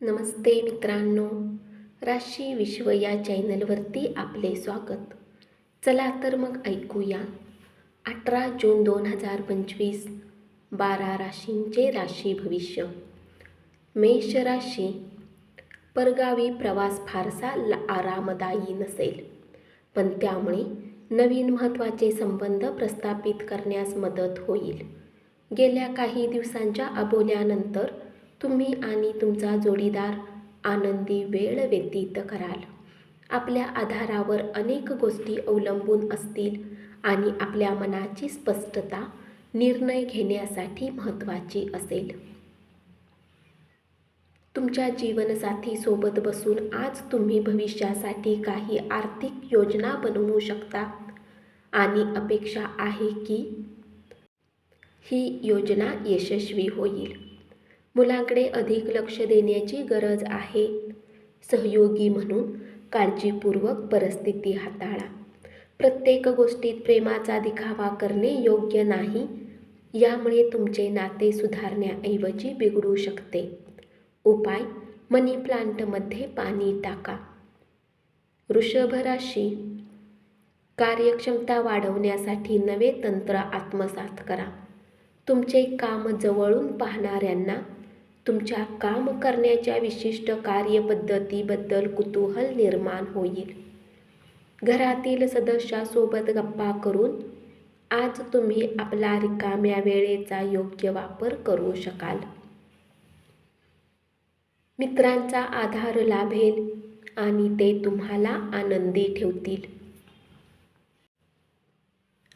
नमस्ते मित्रांनो, राशी विश्व या चॅनलवरती आपले स्वागत. चला तर मग ऐकूया 18 जून 2025 12 राशींचे राशी भविष्य. मेष राशी. परगावी प्रवास फारसा आरामदायी नसेल, पण त्यामुळे नवीन महत्त्वाचे संबंध प्रस्थापित करण्यास मदत होईल. गेल्या काही दिवसांच्या अबोल्यानंतर तुम्ही आणि तुमचा जोडीदार आनंदी वेळ व्यतीत कराल. आपल्या आधारावर अनेक गोष्टी अवलंबून असतील आणि आपल्या मनाची स्पष्टता निर्णय घेण्यासाठी महत्त्वाची असेल. तुमच्या जीवनसाथी सोबत बसून आज तुम्ही भविष्यासाठी काही आर्थिक योजना बनवू शकता आणि अपेक्षा आहे की ही योजना यशस्वी होईल. मुलांकडे अधिक लक्ष देण्याची गरज आहे. सहयोगी म्हणून काळजीपूर्वक परिस्थिती हाताळा. प्रत्येक गोष्टीत प्रेमाचा दिखावा करणे योग्य नाही. यामुळे तुमचे नाते सुधारण्याऐवजी बिघडू शकते. उपाय: मनी प्लांटमध्ये पाणी टाका. वृषभ राशी. कार्यक्षमता वाढवण्यासाठी नवे तंत्र आत्मसात करा. तुमचे काम जवळून पाहणाऱ्यांना तुमच्या काम करण्याच्या विशिष्ट कार्यपद्धतीबद्दल कुतूहल निर्माण होईल. घरातील सदस्यासोबत गप्पा करून आज तुम्ही आपला रिकाम्या वेळेचा योग्य वापर करू शकाल. मित्रांचा आधार लाभेल आणि ते तुम्हाला आनंदी ठेवतील.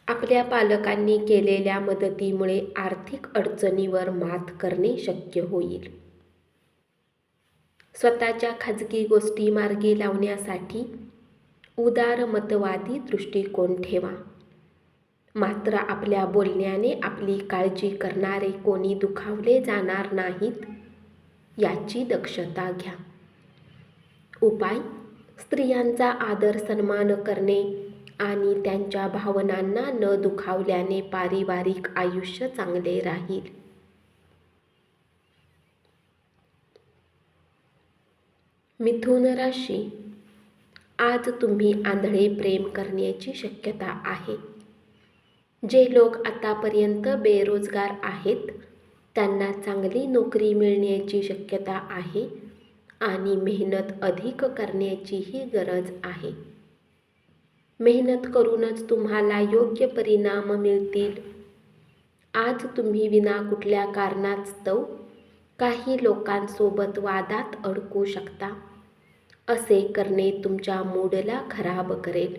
आपल्या पालकांनी केलेल्या मदतीमुळे आर्थिक अडचणीवर मात करणे शक्य होईल. स्वतःच्या खाजगी गोष्टी मार्गी लावण्यासाठी उदारमतवादी दृष्टिकोन ठेवा. मात्र आपल्या बोलण्याने आपली काळजी करणारे कोणी दुखावले जाणार नाहीत याची दक्षता घ्या. उपाय: स्त्रियांचा आदर सन्मान करणे आणि त्यांच्या भावनांना न दुखावल्याने पारिवारिक आयुष्य चांगले राहील. मिथुन राशी. आज तुम्ही आंधळे प्रेम करण्याची शक्यता आहे. जे लोक आतापर्यंत बेरोजगार आहेत त्यांना चांगली नोकरी मिळण्याची शक्यता आहे आणि मेहनत अधिक करण्याचीही गरज आहे. मेहनत करूनच तुम्हाला योग्य परिणाम मिळतील. आज तुम्ही विना कुठल्या कारणास्तव काही लोकांसोबत वादात अडकू शकता. असे करणे तुमच्या मूडला खराब करेल.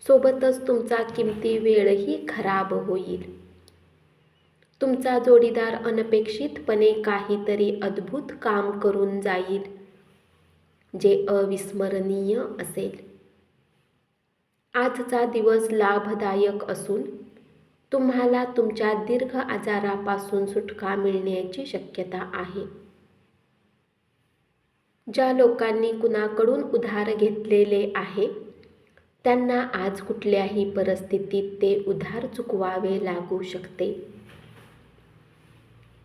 सोबतच तुमचा किमती वेळही खराब होईल. तुमचा जोडीदार अनपेक्षितपणे काहीतरी अद्भुत काम करून जाईल जे अविस्मरणीय असेल. आजचा दिवस लाभदायक असून तुम्हाला तुमच्या दीर्घ आजारापासून सुटका मिळण्याची शक्यता आहे. ज्या लोकांनी कुणाकडून उधार घेतलेले आहे त्यांना आज कुठल्याही परिस्थितीत ते उधार चुकवावे लागू शकते.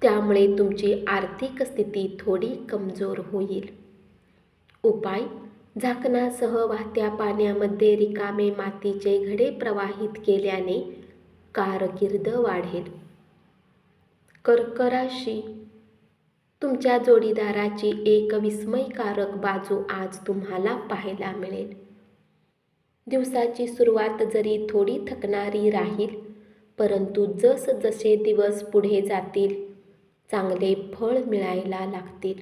त्यामुळे तुमची आर्थिक स्थिती थोडी कमजोर होईल. उपाय: झाकणासह वाहत्या पाण्यामध्ये रिकामे मातीचे घडे प्रवाहित केल्याने कारकीर्द वाढेल. कर्क राशी. तुमच्या जोडीदाराची एक विस्मयकारक बाजू आज तुम्हाला पाहायला मिळेल. दिवसाची सुरुवात जरी थोडी थकणारी राहील, परंतु जसजसे दिवस पुढे जातील चांगले फळ मिळायला लागतील.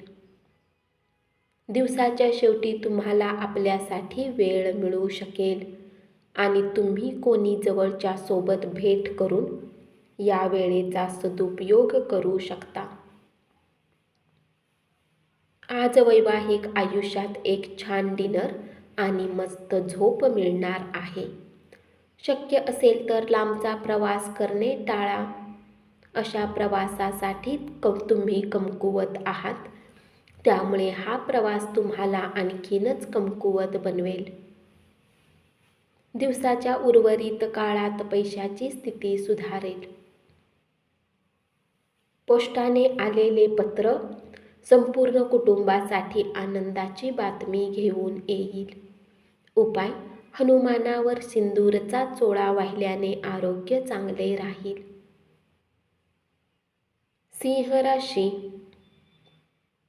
दिवसाच्या शेवटी तुम्हाला आपल्यासाठी वेळ मिळू शकेल आणि तुम्ही कोणी जवळच्या सोबत भेट करून या वेळेचा सदुपयोग करू शकता. आज वैवाहिक आयुष्यात एक छान डिनर आणि मस्त झोप मिळणार आहे. शक्य असेल तर लांबचा प्रवास करणे टाळा. अशा प्रवासासाठी तुम्ही कमकुवत आहात, त्यामुळे हा प्रवास तुम्हाला आणखीनच कमकुवत बनवेल. दिवसाच्या उर्वरित काळात पैशाची स्थिती सुधारेल. पोस्टाने आलेले पत्र संपूर्ण कुटुंबासाठी आनंदाची बातमी घेऊन येईल. उपाय: हनुमानावर सिंदूरचा चोळा वाहिल्याने आरोग्य चांगले राहील. सिंह राशी,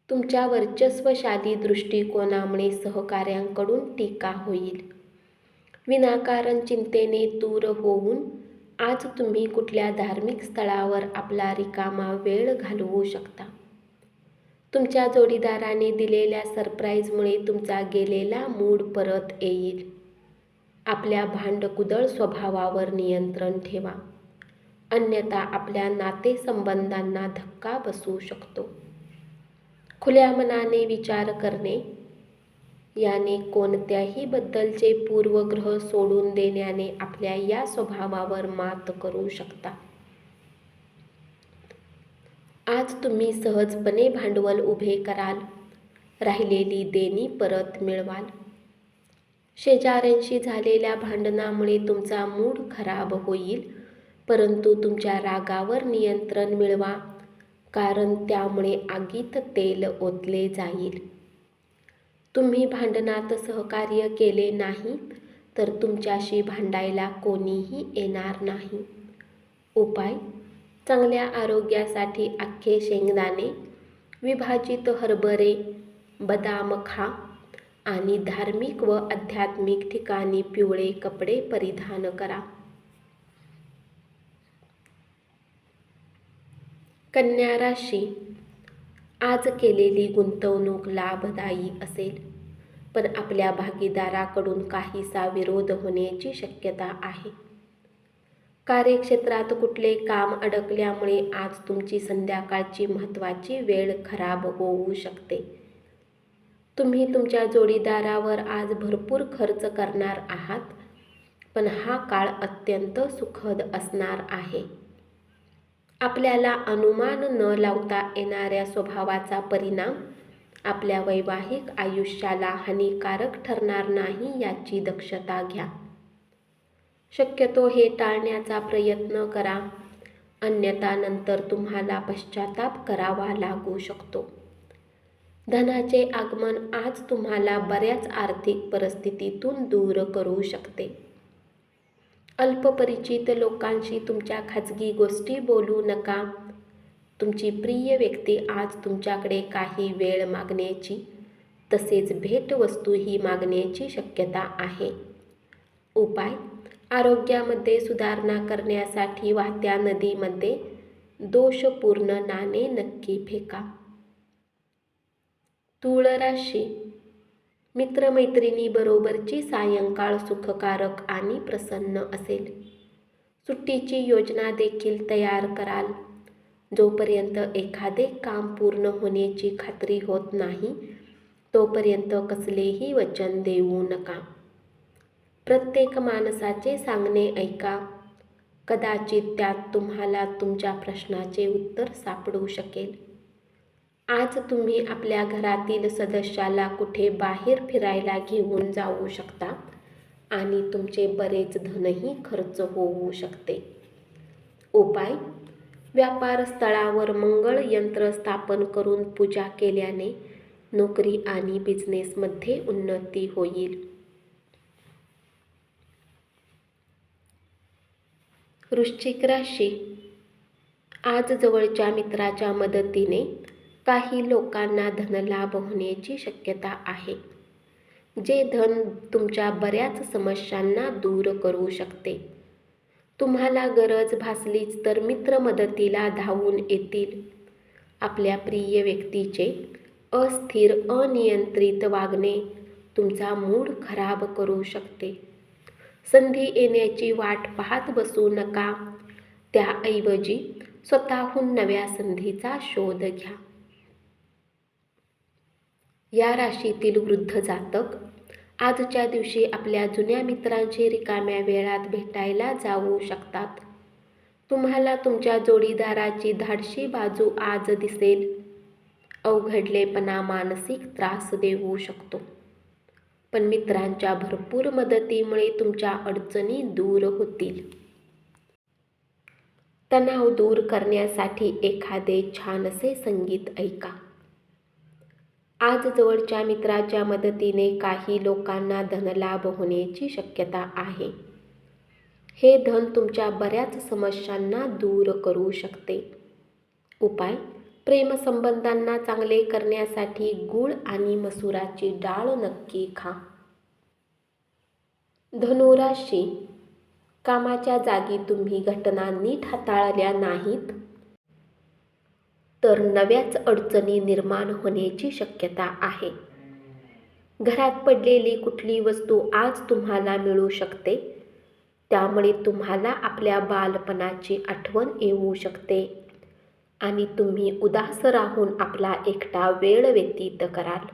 तुमच्या वर्चस्वशाली दृष्टिकोनामुळे सहकाऱ्यांकडून टीका होईल. विनाकारण चिंतेने दूर होऊन आज तुम्ही कुठल्या धार्मिक स्थळावर आपला रिकामा वेळ घालवू शकता. तुमच्या जोडीदाराने दिलेल्या सरप्राईजमुळे तुमचा गेलेला मूड परत येईल. आपल्या भांडकुदळ स्वभावावर नियंत्रण ठेवा, अन्यथा आपल्या नातेसंबंधांना धक्का बसू शकतो. खुल्या मनाने विचार करणे याने कोणत्याही बद्दलचे पूर्वग्रह सोडून देण्याने आपल्या या स्वभावावर मात करू शकता. आज तुम्ही सहजपणे भांडवल उभे कराल, राहिलेली देणी परत मिळवाल. शेजाऱ्यांशी झालेल्या भांडणामुळे तुमचा मूड खराब होईल, परंतु तुमच्या रागावर नियंत्रण मिळवा, कारण त्यामुळे आगीत तेल ओतले जाईल. तुम्ही भांडणात सहकार्य केले नाही तर तुमच्याशी भांडायला कोणीही येणार नाही. उपाय: चांगल्या आरोग्यासाठी अख्खे शेंगदाणे, विभाजित हरभरे, बदाम खा आणि धार्मिक व आध्यात्मिक ठिकाणी पिवळे कपडे परिधान करा. कन्या राशी, आज केलेली गुंतवणूक लाभदायी असेल, पण आपल्या भागीदाराकडून काहीसा विरोध होण्याची शक्यता आहे. कार्यक्षेत्रात कुठले काम अडकल्यामुळे आज तुमची संध्याकाळची महत्त्वाची वेळ खराब होऊ शकते. तुम्ही तुमच्या जोडीदारावर आज भरपूर खर्च करणार आहात, पण हा काळ अत्यंत सुखद असणार आहे. आपल्याला अनुमान न लावता येणाऱ्या स्वभावाचा परिणाम आपल्या वैवाहिक आयुष्याला हानिकारक ठरणार नाही याची दक्षता घ्या. शक्यतो हे टाळण्याचा प्रयत्न करा, अन्यथा नंतर तुम्हाला पश्चाताप करावा लागू शकतो. धनाचे आगमन आज तुम्हाला बऱ्याच आर्थिक परिस्थितीतून दूर करू शकते. अल्पपरिचित लोकांशी तुमच्या खाजगी गोष्टी बोलू नका. तुमची प्रिय व्यक्ती आज तुमच्याकडे काही वेळ मागण्याची तसेच भेटवस्तूही मागण्याची शक्यता आहे. उपाय: आरोग्यामध्ये सुधारणा करण्यासाठी वाहत्या नदीमध्ये दोषपूर्ण नाणे नक्की फेका. तुळ राशी, मित्रमैत्रिणीबरोबरची सायंकाळ सुखकारक आणि प्रसन्न असेल. सुट्टीची योजना देखील तयार कराल. जोपर्यंत एखादे काम पूर्ण होण्याची खात्री होत नाही, तोपर्यंत कसलेही वचन देऊ नका. प्रत्येक माणसाचे सांगणे ऐका. कदाचित त्यात तुम्हाला तुमच्या प्रश्नाचे उत्तर सापडू शकेल. आज तुम्ही आपल्या घरातील सदस्याला कुठे बाहेर फिरायला घेऊन जाऊ शकता आणि तुमचे बरेच धनही खर्च होऊ शकते. उपाय: व्यापार स्थळावर मंगळ यंत्र स्थापन करून पूजा केल्याने नोकरी आणि बिझनेसमध्ये उन्नती होईल. वृश्चिक राशी, आज जवळच्या मित्राच्या मदतीने काही लोकांना धनलाभ होण्याची शक्यता आहे, जे धन तुमच्या बऱ्याच समस्यांना दूर करू शकते. तुम्हाला गरज भासलीच तर मित्र मदतीला धावून येतील. आपल्या प्रिय व्यक्तीचे अस्थिर अनियंत्रित वागणे तुमचा मूड खराब करू शकते. संधी येण्याची वाट पाहत बसू नका, त्याऐवजी स्वतःहून नव्या संधीचा शोध घ्या. या राशीतील वृद्ध जातक आजच्या दिवशी आपल्या जुन्या मित्रांशी रिकाम्या वेळात भेटायला जाऊ शकतात. तुम्हाला तुमच्या जोडीदाराची धाडसी बाजू आज दिसेल. अवघडलेपणा मानसिक त्रास देऊ शकतो, पण मित्रांच्या भरपूर मदतीमुळे तुमच्या अडचणी दूर होतील. तणाव दूर करण्यासाठी एखादे छानसे संगीत ऐका. आज जवळच्या मित्राच्या मदतीने काही लोकांना धनलाभ होण्याची शक्यता आहे. हे धन तुमच्या बऱ्याच समस्यांना दूर करू शकते. उपाय: प्रेमसंबंधांना चांगले करण्यासाठी गूळ आणि मसुराची डाळ नक्की खा. धनुराशी, कामाच्या जागी तुम्ही घटना नीट हाताळल्या नाहीत तर नव्याच अडचणी निर्माण होण्याची शक्यता आहे. घरात पडलेली कुठली वस्तू आज तुम्हाला मिळू शकते, त्यामुळे तुम्हाला आपल्या बालपणाची आठवण येऊ शकते आणि तुम्ही उदास राहून आपला एकटा वेळ व्यतीत कराल.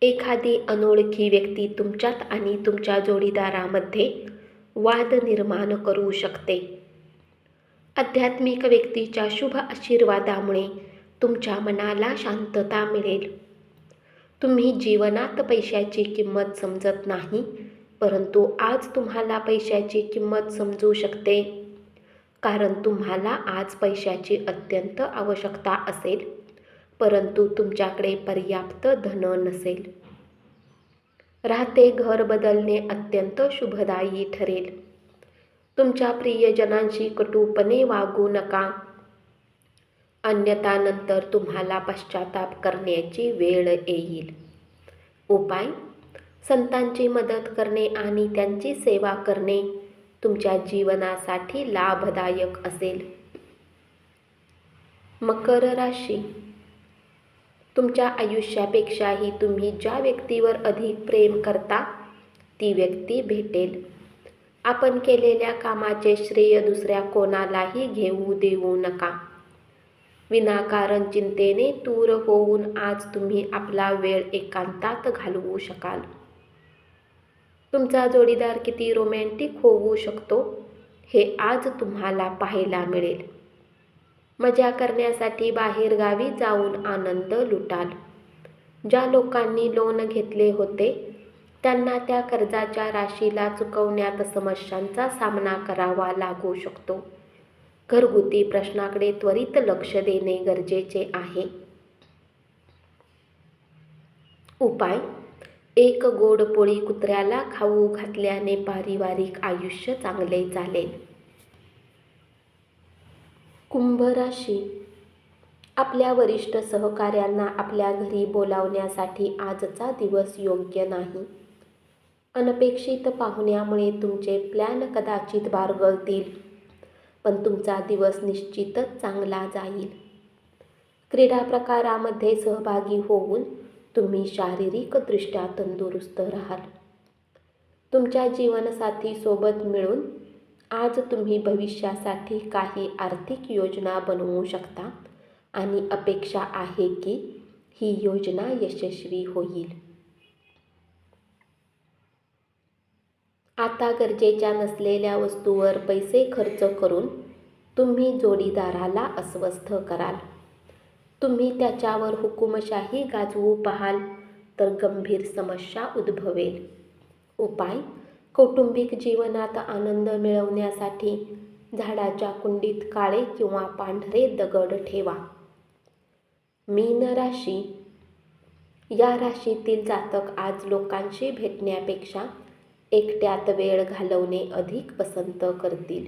एखादी अनोळखी व्यक्ती तुमच्यात आणि तुमच्या जोडीदारामध्ये वाद निर्माण करू शकते. आध्यात्मिक व्यक्तीच्या शुभ आशीर्वादामुळे तुमच्या मनाला शांतता मिळेल. तुम्ही जीवनात पैशाची किंमत समजत नाही, परंतु आज तुम्हाला पैशाची किंमत समजू शकते, कारण तुम्हाला आज पैशाची अत्यंत आवश्यकता असेल, परंतु तुमच्याकडे पर्याप्त धन नसेल. राहते घर बदलणे अत्यंत शुभदायी ठरेल. तुमच्या प्रियजनांशी कटुपणे वागू नका, अन्यथा नंतर तुम्हाला पश्चाताप करण्याची वेळ येईल. उपाय: संतांची मदत करणे आणि त्यांची सेवा करणे तुमच्या जीवनासाठी लाभदायक असेल. मकर राशी, तुमच्या आयुष्यापेक्षाही तुम्ही ज्या व्यक्तीवर अधिक प्रेम करता ती व्यक्ती भेटेल. आपण केलेल्या कामाचे श्रेय दुसऱ्या कोणालाही घेऊ देऊ नका. विनाकारण चिंतेने दूर होऊन आज तुम्ही आपला वेळ एकांतात घालवू शकाल. तुमचा जोडीदार किती रोमॅन्टिक होऊ शकतो हे आज तुम्हाला पाहायला मिळेल. मजा करण्यासाठी बाहेरगावी जाऊन आनंद लुटाल. ज्या लोकांनी लोन घेतले होते त्यांना त्या कर्जाच्या राशीला चुकवण्यात समस्यांचा सामना करावा लागू शकतो. घरगुती प्रश्नाकडे त्वरित लक्ष देणे गरजेचे आहे. उपाय: एक गोड पोळी कुत्र्याला खाऊ घातल्याने पारिवारिक आयुष्य चांगले चालेल. कुंभ राशी, आपल्या वरिष्ठ सहकाऱ्यांना आपल्या घरी बोलावण्यासाठी आजचा दिवस योग्य नाही. अनपेक्षित पाहुण्यामुळे तुमचे प्लॅन कदाचित बारगळतील, पण तुमचा दिवस निश्चितच चांगला जाईल. क्रीडा प्रकारामध्ये सहभागी होऊन तुम्ही शारीरिकदृष्ट्या तंदुरुस्त राहाल. तुमच्या जीवनसाथी सोबत मिळून आज तुम्ही भविष्यासाठी काही आर्थिक योजना बनवू शकता आणि अपेक्षा आहे की ही योजना यशस्वी होईल. आता गरजेच्या नसलेल्या वस्तूवर पैसे खर्च करून तुम्ही जोडीदाराला अस्वस्थ कराल. तुम्ही त्याच्यावर हुकुमशाही गाजवू पाहाल तर गंभीर समस्या उद्भवेल. उपाय: कौटुंबिक जीवनात आनंद मिळवण्यासाठी झाडाच्या कुंडीत काळे किंवा पांढरे दगड ठेवा. मीन राशी, या राशीतील जातक आज लोकांशी भेटण्यापेक्षा एकट्यात वेळ घालवणे अधिक पसंत करतील.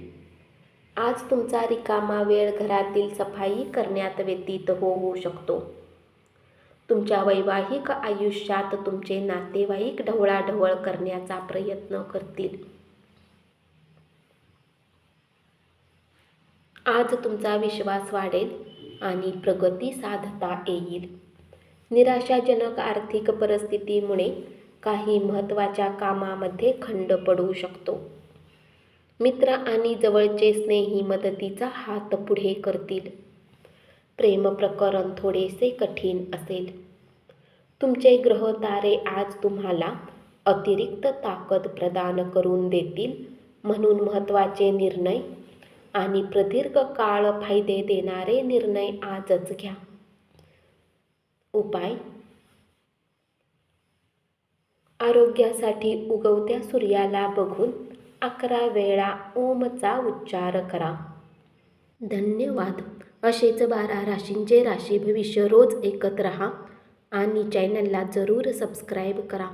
आज तुमचा रिकामा वेळ घरातील सफाई करण्यात व्यतीत होऊ शकतो. तुमच्या वैवाहिक आयुष्यात तुमचे नातेवाईक ढवळाढवळ करण्याचा प्रयत्न करतील. आज तुमचा विश्वास वाढेल आणि प्रगती साधता येईल. निराशाजनक आर्थिक परिस्थितीमुळे काही महत्त्वाच्या कामामध्ये खंड पडू शकतो. मित्र आणि जवळचे स्नेही मदतीचा हात पुढे करतील. प्रेम प्रकरण थोडेसे कठीण असेल. तुमचे ग्रह तारे आज तुम्हाला अतिरिक्त ताकद प्रदान करून देतील, म्हणून महत्त्वाचे निर्णय आणि प्रदीर्घ काळ फायदे देणारे निर्णय आजच घ्या. उपाय: आरोग्यासाठी उगवत्या सूर्याला बघून 11 वेळा ओमचा उच्चार करा. धन्यवाद. असेच 12 राशींचे राशी भविष्य रोज ऐकत रहा आणि चॅनलला जरूर सबस्क्राईब करा.